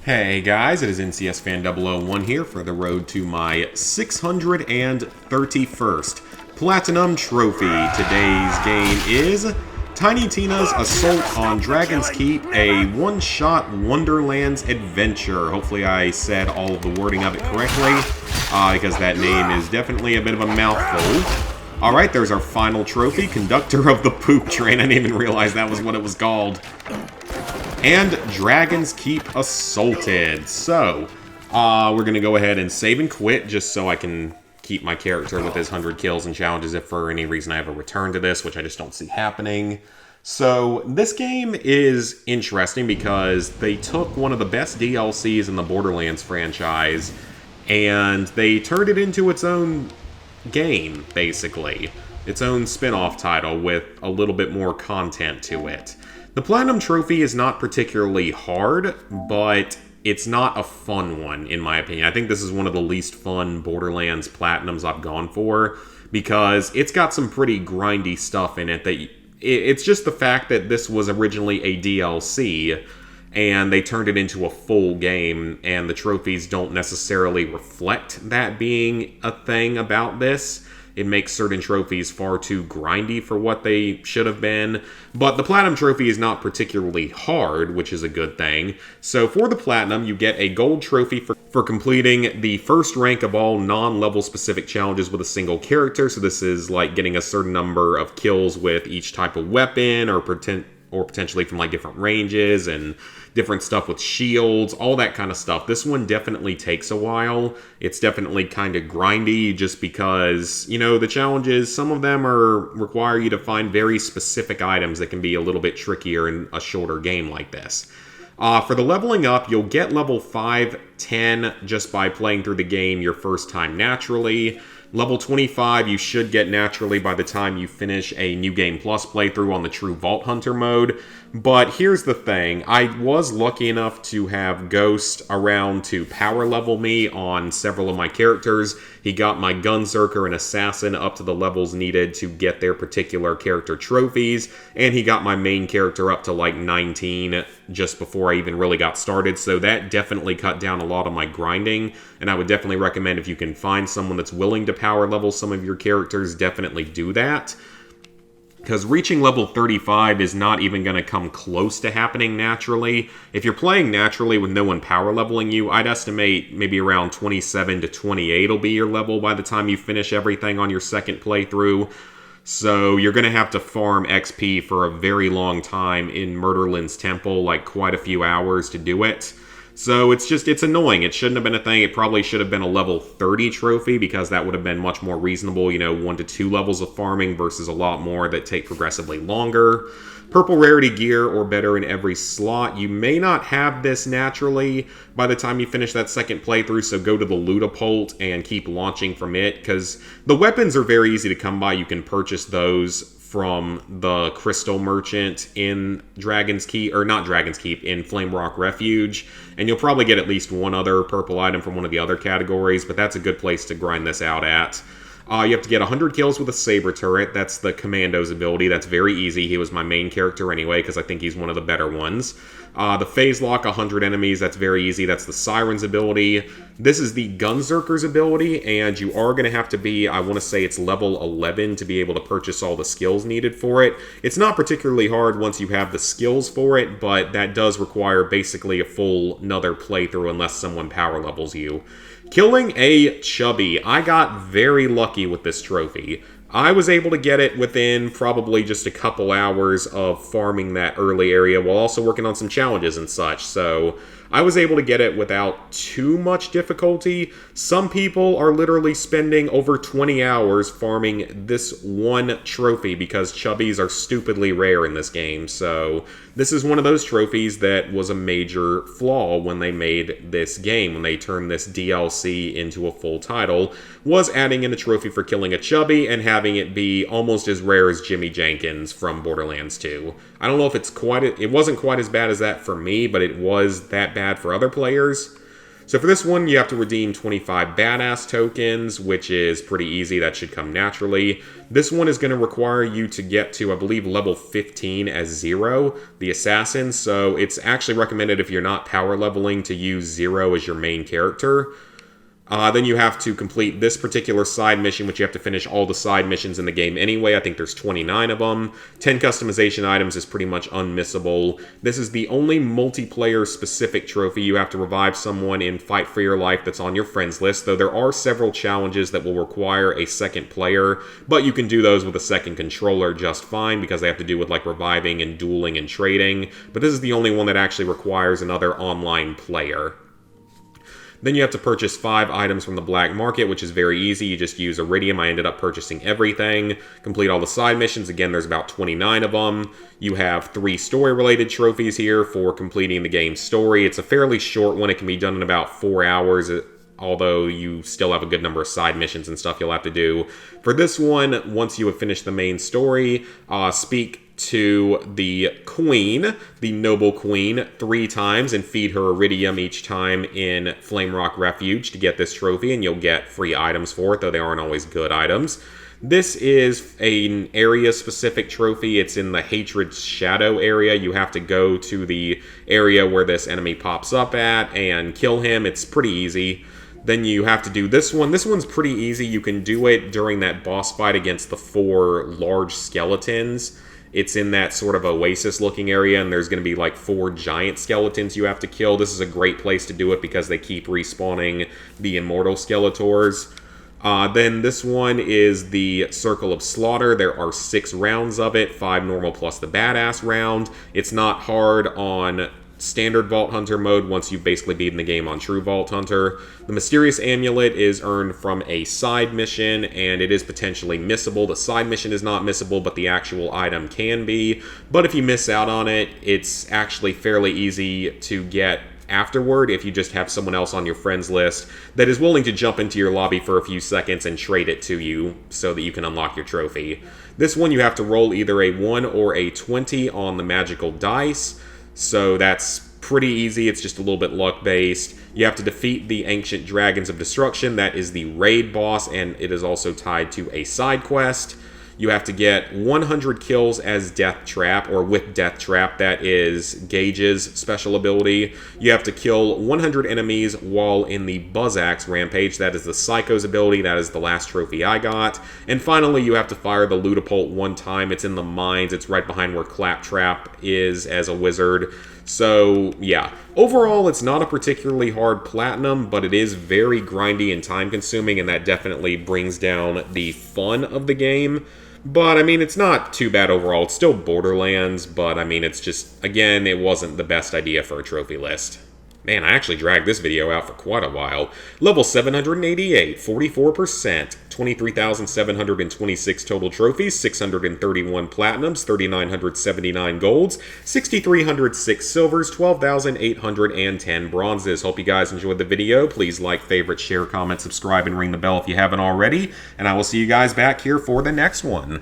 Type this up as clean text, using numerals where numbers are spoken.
Hey guys, it is NCS Fan 001 here for the road to my 631st Platinum Trophy. Today's game is Tiny Tina's Assault on Dragon's Keep, a one-shot Wonderlands Adventure. Hopefully I said all of the wording of it correctly, because that name is definitely a bit of a mouthful. Alright, there's our final trophy, Conductor of the Poop Train. I didn't even realize that was what it was called. And Dragon's Keep Assaulted. So, we're going to go ahead and save and quit just so I can keep my character with his 100 kills and challenges if for any reason I have a return to this, which I just don't see happening. So, this game is interesting because they took one of the best DLCs in the Borderlands franchise and they turned it into its own game, basically. Its own spin-off title with a little bit more content to it. The Platinum Trophy is not particularly hard, but it's not a fun one, in my opinion. I think this is one of the least fun Borderlands Platinums I've gone for, because it's got some pretty grindy stuff in it. It's just the fact that this was originally a DLC, and they turned it into a full game, and the trophies don't necessarily reflect that being a thing about this. It makes certain trophies far too grindy for what they should have been. But the Platinum Trophy is not particularly hard, which is a good thing. So for the Platinum, you get a gold trophy for completing the first rank of all non-level specific challenges with a single character. So this is like getting a certain number of kills with each type of weapon or potentially from like different ranges and different stuff with shields, all that kind of stuff. This one definitely takes a while. It's definitely kind of grindy just because, you know, the challenges, some of them require you to find very specific items that can be a little bit trickier in a shorter game like this. For the leveling up, you'll get level 5, 10 just by playing through the game your first time naturally. Level 25 you should get naturally by the time you finish a New Game Plus playthrough on the True Vault Hunter mode. But here's the thing, I was lucky enough to have Ghost around to power level me on several of my characters. He got my Gunzerker and Assassin up to the levels needed to get their particular character trophies, and he got my main character up to like 19 just before I even really got started, so that definitely cut down a lot of my grinding, and I would definitely recommend if you can find someone that's willing to power level some of your characters, definitely do that. Because reaching level 35 is not even going to come close to happening naturally. If you're playing naturally with no one power leveling you, I'd estimate maybe around 27 to 28 will be your level by the time you finish everything on your second playthrough. So you're going to have to farm XP for a very long time in Murderland's Temple, like quite a few hours to do it. So it's annoying. It shouldn't have been a thing. It probably should have been a level 30 trophy because that would have been much more reasonable, you know, 1 to 2 levels of farming versus a lot more that take progressively longer. Purple rarity gear or better in every slot. You may not have this naturally by the time you finish that second playthrough, so go to the Ludopult and keep launching from it, because the weapons are very easy to come by. You can purchase those from the Crystal Merchant in Dragon's Keep, or not Dragon's Keep, in Flamerock Refuge, and you'll probably get at least one other purple item from one of the other categories, but that's a good place to grind this out at. You have to get 100 kills with a Saber Turret. That's the Commando's ability. That's very easy. He was my main character anyway, because I think he's one of the better ones. The Phase Lock, 100 enemies. That's very easy. That's the Siren's ability. This is the Gunzerker's ability, and you are going to have to be, I want to say it's level 11 to be able to purchase all the skills needed for it. It's not particularly hard once you have the skills for it, but that does require basically a full another playthrough unless someone power levels you. Killing a Chubby. I got very lucky with this trophy. I was able to get it within probably just a couple hours of farming that early area while also working on some challenges and such, so I was able to get it without too much difficulty. Some people are literally spending over 20 hours farming this one trophy because chubbies are stupidly rare in this game. So this is one of those trophies that was a major flaw when they made this game, when they turned this DLC into a full title, was adding in a trophy for killing a chubby and having it be almost as rare as Jimmy Jenkins from Borderlands 2. I don't know if it wasn't quite as bad as that for me, but it was that bad for other players. So for this one, you have to redeem 25 badass tokens, which is pretty easy. That should come naturally. This one is going to require you to get to, I believe, level 15 as 0, the assassin. So it's actually recommended if you're not power leveling to use 0 as your main character. Then you have to complete this particular side mission, which you have to finish all the side missions in the game anyway. I think there's 29 of them. 10 customization items is pretty much unmissable. This is the only multiplayer-specific trophy. You have to revive someone in Fight for Your Life that's on your friends list, though there are several challenges that will require a second player, but you can do those with a second controller just fine because they have to do with like reviving and dueling and trading. But this is the only one that actually requires another online player. Then you have to purchase 5 items from the black market, which is very easy. You just use iridium. I ended up purchasing everything. Complete all the side missions. Again, there's about 29 of them. You have 3 story-related trophies here for completing the game's story. It's a fairly short one. It can be done in about 4 hours, although you still have a good number of side missions and stuff you'll have to do. For this one, once you have finished the main story, speak to the queen, the noble queen, 3 times and feed her iridium each time in Flame Rock Refuge to get this trophy, and you'll get free items for it, though they aren't always good items. This is an area-specific trophy. It's in the Hatred Shadow area. You have to go to the area where this enemy pops up at and kill him. It's pretty easy. Then you have to do this one. This one's pretty easy. You can do it during that boss fight against the 4 large skeletons. It's in that sort of oasis-looking area, and there's going to be like 4 giant skeletons you have to kill. This is a great place to do it because they keep respawning the immortal Skeletors. Then this one is the Circle of Slaughter. There are 6 rounds of it, 5 normal plus the badass round. It's not hard on standard Vault Hunter mode once you've basically beaten the game on True Vault Hunter. The Mysterious Amulet is earned from a side mission, and it is potentially missable. The side mission is not missable, but the actual item can be. But if you miss out on it, it's actually fairly easy to get afterward if you just have someone else on your friends list that is willing to jump into your lobby for a few seconds and trade it to you so that you can unlock your trophy. This one you have to roll either a 1 or a 20 on the magical dice. So that's pretty easy. It's just a little bit luck-based. You have to defeat the Ancient Dragons of Destruction. That is the raid boss, and it is also tied to a side quest. You have to get 100 kills as Death Trap, or with Death Trap. That is Gage's special ability. You have to kill 100 enemies while in the Buzz Axe Rampage. That is the Psycho's ability. That is the last trophy I got. And finally, you have to fire the Ludopult 1 time. It's in the mines. It's right behind where Claptrap is as a wizard. So, yeah. Overall, it's not a particularly hard platinum, but it is very grindy and time-consuming, and that definitely brings down the fun of the game. But, I mean, it's not too bad overall. It's still Borderlands, but, I mean, it's just, again, it wasn't the best idea for a trophy list. Man, I actually dragged this video out for quite a while. Level 788, 44%, 23,726 total trophies, 631 platinums, 3,979 golds, 6,306 silvers, 12,810 bronzes. Hope you guys enjoyed the video. Please like, favorite, share, comment, subscribe, and ring the bell if you haven't already. And I will see you guys back here for the next one.